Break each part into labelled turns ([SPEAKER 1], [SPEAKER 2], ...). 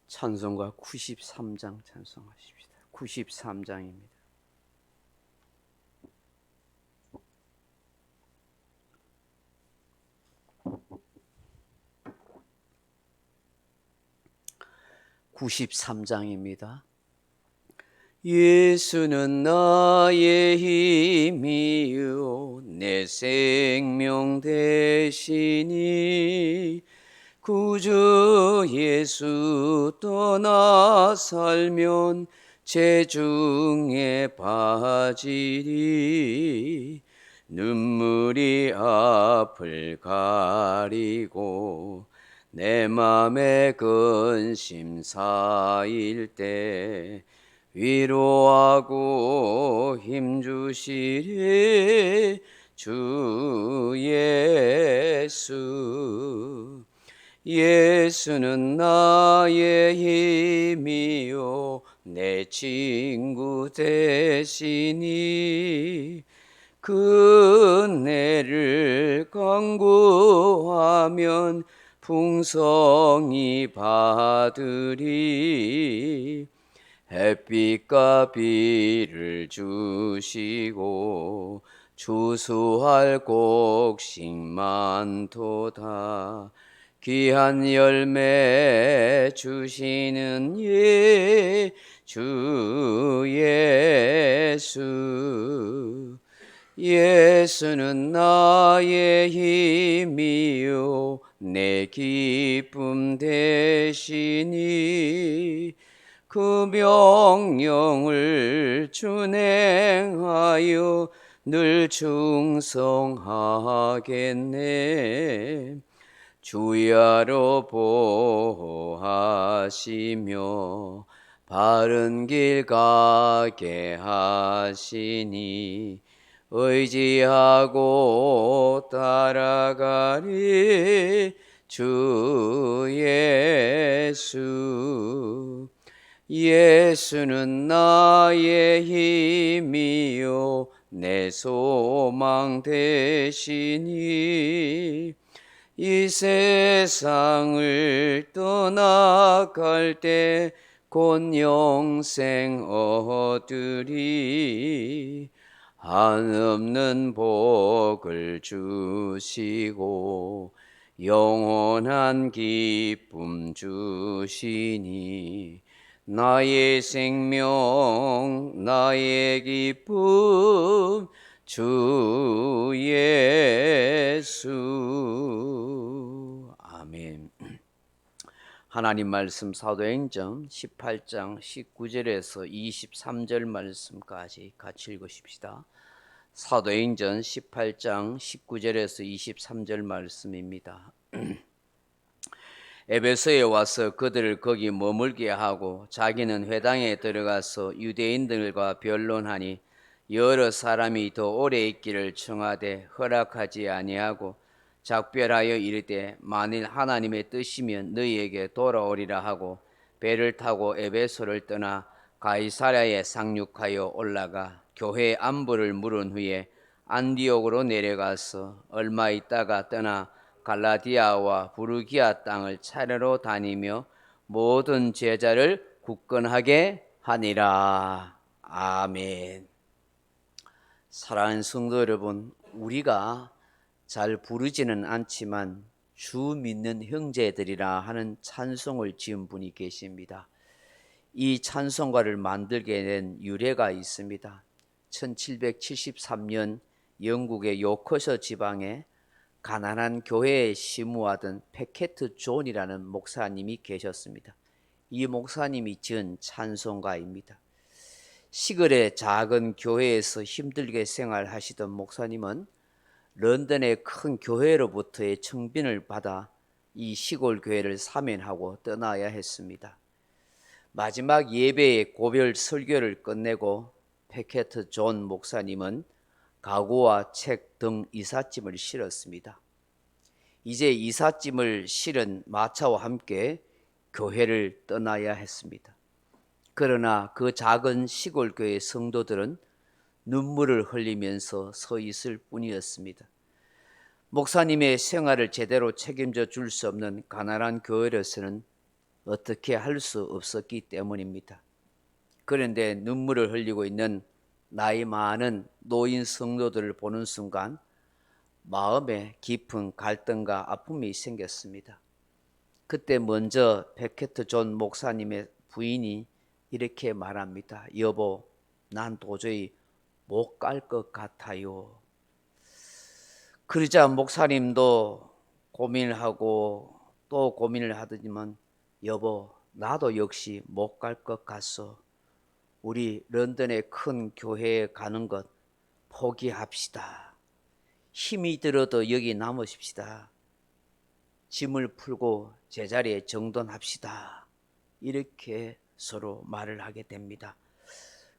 [SPEAKER 1] 찬송가 93장 찬송하십시다. 93장입니다. 예수는 나의 힘이요 내 생명 되시니 구주 예수 떠나 살면 재중에 빠지리. 눈물이 앞을 가리고 내 맘에 근심 쌓일 때 위로하고 힘주시리 주 예수. 예수는 나의 힘이요 내 친구 되시니 그 은혜를 간구하면 풍성히 받으리. 햇빛과 비를 주시고 추수할 곡식 많도다. 귀한 열매 주시는 주 예수. 예수는 나의 힘이요 내 기쁨 되시니 그 명령을 준행하여 늘 충성하겠네. 주야로 보호하시며 바른 길 가게 하시니 의지하고 따라가리 주 예수. 예수는 나의 힘이요 내 소망 되시니 이 세상을 떠나갈 때 곧 영생 얻으리. 한없는 복을 주시고 영원한 기쁨 주시니 나의 생명 나의 기쁨 주 예수. 아멘. 하나님 말씀 사도행전 18장 19절에서 23절 말씀까지 같이 읽으십시다. 사도행전 18장 19절에서 23절 말씀입니다. 에베소에 와서 그들을 거기 머물게 하고 자기는 회당에 들어가서 유대인들과 변론하니 여러 사람이 더 오래 있기를 청하되 허락하지 아니하고 작별하여 이르되 만일 하나님의 뜻이면 너희에게 돌아오리라 하고 배를 타고 에베소를 떠나 가이사랴에 상륙하여 올라가 교회 안부를 물은 후에 안디옥으로 내려가서 얼마 있다가 떠나 갈라디아와 부르기아 땅을 차례로 다니며 모든 제자를 굳건하게 하니라. 아멘. 사랑하는 성도 여러분, 우리가 잘 부르지는 않지만 주 믿는 형제들이라 하는 찬송을 지은 분이 계십니다. 이 찬송가를 만들게 된 유래가 있습니다. 1773년 영국의 요커셔 지방에 가난한 교회에 심우하던 패케트 존이라는 목사님이 계셨습니다. 이 목사님이 지은 찬송가입니다. 시골의 작은 교회에서 힘들게 생활하시던 목사님은 런던의 큰 교회로부터의 청빈을 받아 이 시골 교회를 사면하고 떠나야 했습니다. 마지막 예배의 고별 설교를 끝내고 패케트 존 목사님은 가구와 책 등 이삿짐을 실었습니다. 이제 이삿짐을 실은 마차와 함께 교회를 떠나야 했습니다. 그러나 그 작은 시골 교회 성도들은 눈물을 흘리면서 서 있을 뿐이었습니다. 목사님의 생활을 제대로 책임져 줄 수 없는 가난한 교회로서는 어떻게 할 수 없었기 때문입니다. 그런데 눈물을 흘리고 있는 나이 많은 노인 성도들을 보는 순간 마음에 깊은 갈등과 아픔이 생겼습니다. 그때 먼저 베케트 존 목사님의 부인이 이렇게 말합니다. 여보, 난 도저히 못 갈 것 같아요. 그러자 목사님도 고민을 하고 또 고민을 하더니만 여보, 나도 역시 못 갈 것 같소. 우리 런던의 큰 교회에 가는 것 포기합시다. 힘이 들어도 여기 남으십시다. 짐을 풀고 제자리에 정돈합시다. 이렇게 서로 말을 하게 됩니다.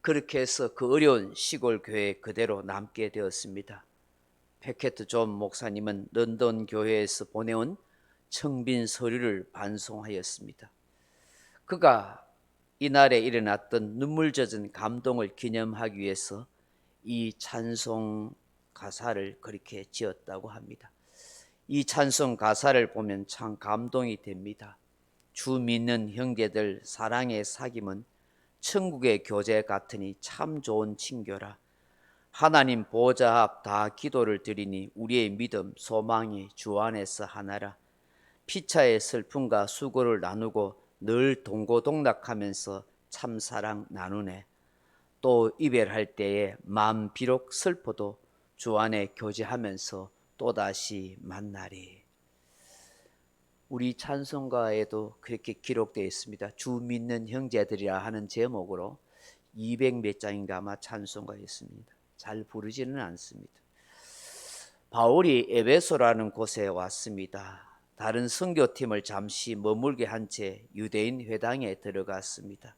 [SPEAKER 1] 그렇게 해서 그 어려운 시골 교회에 그대로 남게 되었습니다. 패케트 존 목사님은 런던 교회에서 보내온 청빈 서류를 반송하였습니다. 그가 이날에 일어났던 눈물 젖은 감동을 기념하기 위해서 이 찬송 가사를 그렇게 지었다고 합니다. 이 찬송 가사를 보면 참 감동이 됩니다. 주 믿는 형제들 사랑의 사귐은 천국의 교제 같으니 참 좋은 친교라. 하나님 보좌 앞 다 기도를 드리니 우리의 믿음 소망이 주 안에서 하나라. 피차의 슬픔과 수고를 나누고 늘 동고동락하면서 참사랑 나누네. 또 이별할 때에 마음 비록 슬퍼도 주 안에 교제하면서 또다시 만나리. 우리 찬송가에도 그렇게 기록되어 있습니다. 주 믿는 형제들이라 하는 제목으로 200몇 장인가 아마 찬송가 있습니다. 잘 부르지는 않습니다. 바울이 에베소라는 곳에 왔습니다. 다른 선교팀을 잠시 머물게 한 채 유대인 회당에 들어갔습니다.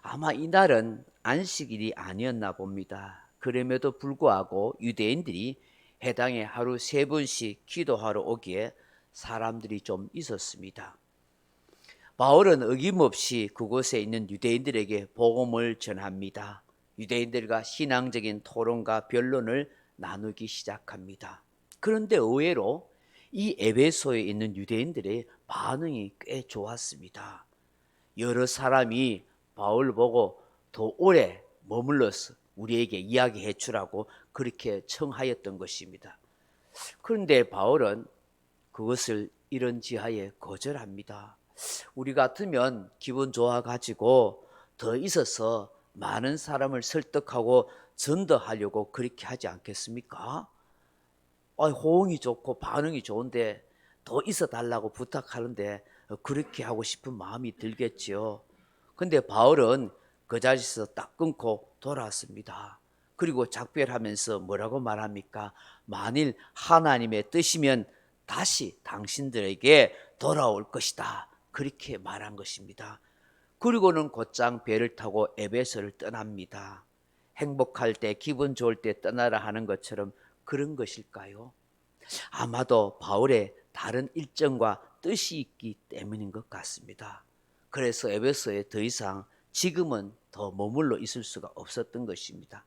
[SPEAKER 1] 아마 이날은 안식일이 아니었나 봅니다. 그럼에도 불구하고 유대인들이 회당에 하루 3번씩 기도하러 오기에 사람들이 좀 있었습니다. 바울은 어김없이 그곳에 있는 유대인들에게 복음을 전합니다. 유대인들과 신앙적인 토론과 변론을 나누기 시작합니다. 그런데 의외로 이 에베소에 있는 유대인들의 반응이 꽤 좋았습니다. 여러 사람이 바울 보고 더 오래 머물러서 우리에게 이야기해 주라고 그렇게 청하였던 것입니다. 그런데 바울은 그것을 이런 지하에 거절합니다. 우리 같으면 기분 좋아가지고 더 있어서 많은 사람을 설득하고 전도하려고 그렇게 하지 않겠습니까? 호응이 좋고 반응이 좋은데 더 있어 달라고 부탁하는데 그렇게 하고 싶은 마음이 들겠지요. 근데 바울은 그 자리에서 딱 끊고 돌아왔습니다. 그리고 작별하면서 뭐라고 말합니까? 만일 하나님의 뜻이면 다시 당신들에게 돌아올 것이다. 그렇게 말한 것입니다. 그리고는 곧장 배를 타고 에베소를 떠납니다. 행복할 때, 기분 좋을 때 떠나라 하는 것처럼 그런 것일까요? 아마도 바울의 다른 일정과 뜻이 있기 때문인 것 같습니다. 그래서 에베소에 더 이상 지금은 더 머물러 있을 수가 없었던 것입니다.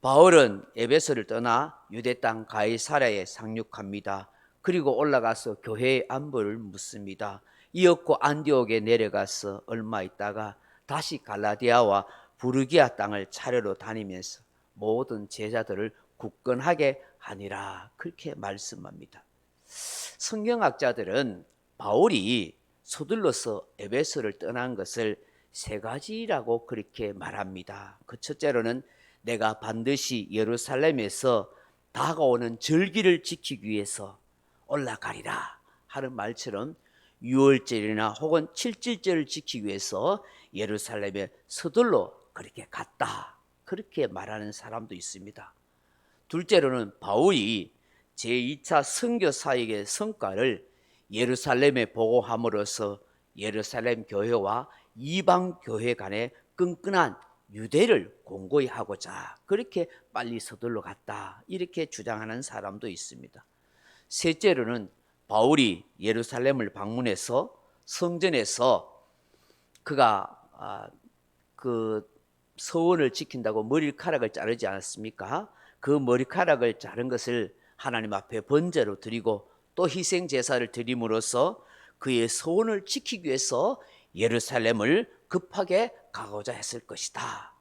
[SPEAKER 1] 바울은 에베소를 떠나 유대 땅 가이사랴에 상륙합니다. 그리고 올라가서 교회의 안부를 묻습니다. 이었고 안디옥에 내려가서 얼마 있다가 다시 갈라디아와 부르기아 땅을 차례로 다니면서 모든 제자들을 굳건하게 하니라 그렇게 말씀합니다. 성경학자들은 바울이 서둘러서 에베소를 떠난 것을 3가지라고 그렇게 말합니다. 그 첫째로는 내가 반드시 예루살렘에서 다가오는 절기를 지키기 위해서 올라가리라 하는 말처럼 6월절이나 혹은 7절절을 지키기 위해서 예루살렘에 서둘러 그렇게 갔다 그렇게 말하는 사람도 있습니다. 둘째로는 바울이 제2차 선교 사역의 성과를 예루살렘에 보고함으로써 예루살렘 교회와 이방 교회 간의 끈끈한 유대를 공고히 하고자 그렇게 빨리 서둘러 갔다 이렇게 주장하는 사람도 있습니다. 셋째로는 바울이 예루살렘을 방문해서 성전에서 그가 그 서원을 지킨다고 머리카락을 자르지 않았습니까? 그 머리카락을 자른 것을 하나님 앞에 번제로 드리고 또 희생 제사를 드림으로써 그의 소원을 지키기 위해서 예루살렘을 급하게 가고자 했을 것이다.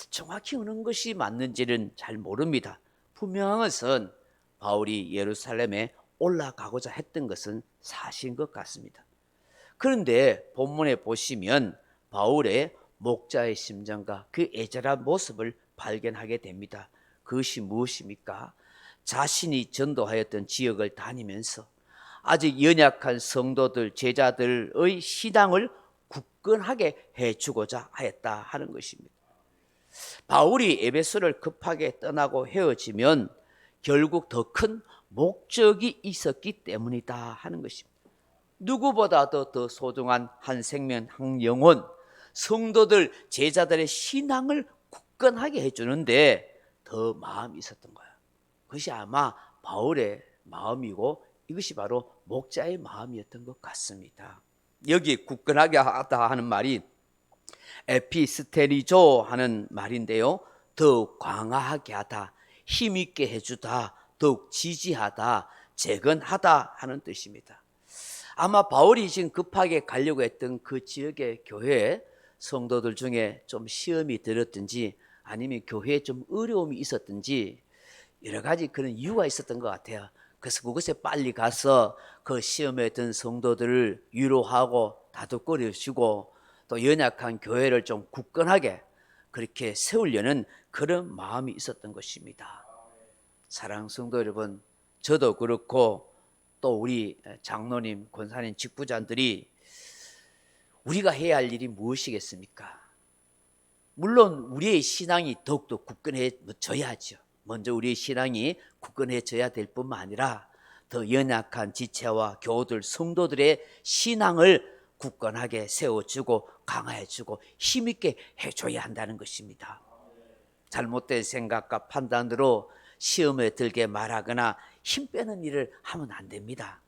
[SPEAKER 1] 정확히 어느 것이 맞는지는 잘 모릅니다. 분명한 것은 바울이 예루살렘에 올라가고자 했던 것은 사실인 것 같습니다. 그런데 본문에 보시면 바울의 목자의 심정과 그 애절한 모습을 발견하게 됩니다. 그것이 무엇입니까? 자신이 전도하였던 지역을 다니면서 아직 연약한 성도들, 제자들의 신앙을 굳건하게 해주고자 하였다 하는 것입니다. 바울이 에베소를 급하게 떠나고 헤어지면 결국 더 큰 목적이 있었기 때문이다 하는 것입니다. 누구보다도 더 소중한 한 생명, 한 영혼, 성도들, 제자들의 신앙을 굳건하게 해주는데 더 마음이 있었던 거예요. 그것이 아마 바울의 마음이고 이것이 바로 목자의 마음이었던 것 같습니다. 여기 굳건하게 하다 하는 말이 에피스테리조 하는 말인데요. 더욱 강화하게 하다, 힘있게 해주다, 더욱 지지하다, 재건하다 하는 뜻입니다. 아마 바울이 지금 급하게 가려고 했던 그 지역의 교회 성도들 중에 좀 시험이 들었든지 아니면 교회에 좀 어려움이 있었든지 여러 가지 그런 이유가 있었던 것 같아요. 그래서 그곳에 빨리 가서 그 시험에 든 성도들을 위로하고 다독거려주고 또 연약한 교회를 좀 굳건하게 그렇게 세우려는 그런 마음이 있었던 것입니다. 사랑하는 성도 여러분, 저도 그렇고 또 우리 장로님, 권사님, 직부장들이 우리가 해야 할 일이 무엇이겠습니까? 물론 우리의 신앙이 더욱더 굳건해져야죠. 먼저 우리의 신앙이 굳건해져야 될 뿐만 아니라 더 연약한 지체와 교우들, 성도들의 신앙을 굳건하게 세워주고 강화해주고 힘있게 해줘야 한다는 것입니다. 잘못된 생각과 판단으로 시험에 들게 말하거나 힘 빼는 일을 하면 안 됩니다.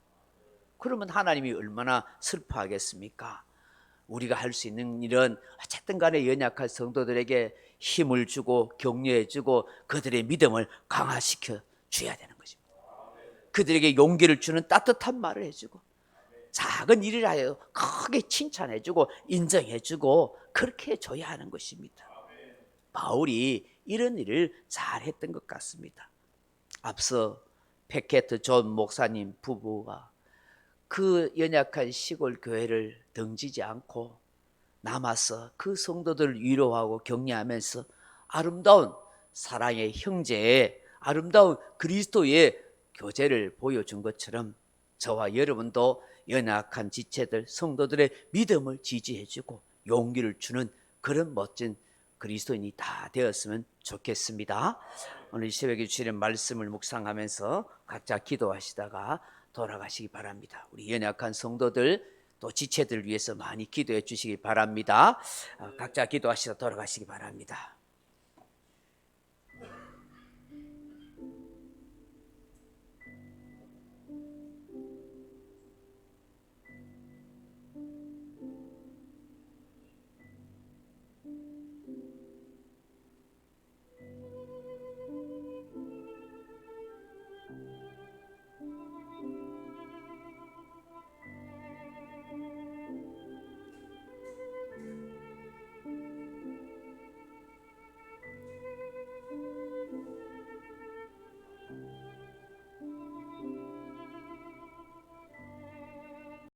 [SPEAKER 1] 그러면 하나님이 얼마나 슬퍼하겠습니까? 우리가 할 수 있는 일은 어쨌든 간에 연약한 성도들에게 힘을 주고 격려해 주고 그들의 믿음을 강화시켜 줘야 되는 것입니다. 그들에게 용기를 주는 따뜻한 말을 해주고 작은 일이라도 크게 칭찬해 주고 인정해 주고 그렇게 해줘야 하는 것입니다. 바울이 이런 일을 잘했던 것 같습니다. 앞서 패케트 존 목사님 부부가 그 연약한 시골 교회를 등지지 않고 남아서 그 성도들을 위로하고 격려하면서 아름다운 사랑의 형제의 아름다운 그리스도의 교제를 보여준 것처럼 저와 여러분도 연약한 지체들 성도들의 믿음을 지지해주고 용기를 주는 그런 멋진 그리스도인이 다 되었으면 좋겠습니다. 오늘 이 새벽에 주시는 말씀을 묵상하면서 각자 기도하시다가 돌아가시기 바랍니다. 우리 연약한 성도들 또 지체들을 위해서 많이 기도해 주시기 바랍니다. 각자 기도하시다 돌아가시기 바랍니다.